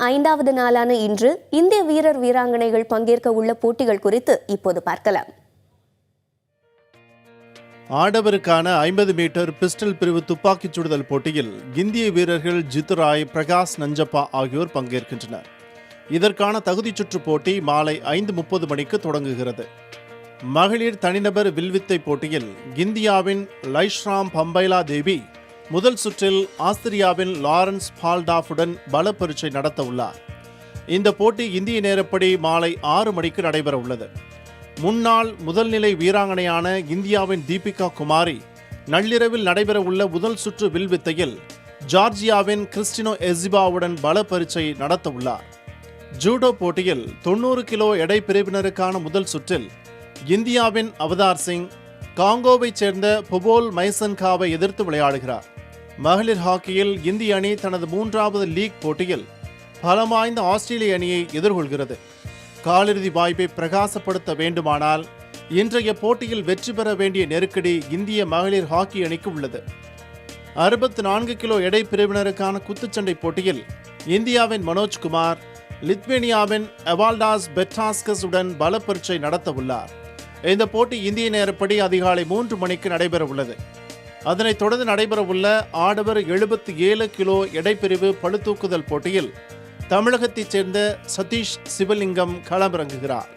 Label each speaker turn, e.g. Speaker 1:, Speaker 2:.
Speaker 1: 5வது நாளான இன்று இந்திய வீரர் வீராங்கனைகள் பங்கேற்க உள்ள போட்டிகள் குறித்து இப்போது பார்க்கலாம்.
Speaker 2: ஆடவருக்கான 50 மீட்டர் பிஸ்டல் பிரிவு துப்பாக்கிச் சுடுதல் போட்டியில் இந்திய வீரர்கள் ஜித் ராய், பிரகாஷ் நஞ்சப்பா ஆகியோர் பங்கேற்கின்றனர். இதற்கான தகுதிச் சுற்று போட்டி மாலை 5:30 மணிக்கு தொடங்குகிறது. மகளிர் தனிநபர் வில்வித்தை போட்டியில் இந்தியாவின் லைஷ்ராம் பம்பைலா தேவி முதல் சுற்றில் ஆஸ்திரியாவின் லாரன்ஸ் பால்டாஃபுடன் பல பரீட்சை நடத்த உள்ளார். இந்த போட்டி இந்திய நேரப்படி மாலை 6 மணிக்கு நடைபெற உள்ளது. முன்னாள் முதல்நிலை வீராங்கனையான இந்தியாவின் தீபிகா குமாரி நள்ளிரவில் நடைபெற உள்ள முதல் சுற்று வில்வித்தையில் ஜார்ஜியாவின் கிறிஸ்டினோ எசிபாவுடன் பல பரீட்சை நடத்த உள்ளார். ஜூடோ போட்டியில் 90 கிலோ எடை பிரிவினருக்கான முதல் சுற்றில் இந்தியாவின் அவதார் சிங் காங்கோவைச் சேர்ந்த பொபோல் மைசன்காவை எதிர்த்து விளையாடுகிறார். மகளிர் ஹாக்கியில் இந்திய அணி தனது 3வது லீக் போட்டியில் பலம் வாய்ந்த ஆஸ்திரேலிய அணியை எதிர்கொள்கிறது. காலிறுதி வாய்ப்பை பிரகாசப்படுத்த வேண்டுமானால் இன்றைய போட்டியில் வெற்றி பெற வேண்டிய நெருக்கடி இந்திய மகளிர் ஹாக்கி அணிக்கு உள்ளது. 64 கிலோ எடை பிரிவினருக்கான குத்துச்சண்டை போட்டியில் இந்தியாவின் மனோஜ்குமார் லித்வேனியாவின் எவால்டாஸ் பெட்டாஸ்கஸ் உடன் பல பரீட்சை நடத்த உள்ளார். இந்த போட்டி இந்திய நேரப்படி அதிகாலை 3 மணிக்கு நடைபெற உள்ளது. அதனைத் தொடர்ந்து நடைபெறவுள்ள ஆடவர் 77 கிலோ எடைப்பிரிவு பளுதூக்குதல் போட்டியில் தமிழகத்தைச் சேர்ந்த சதீஷ் சிவலிங்கம் களமிறங்குகிறார்.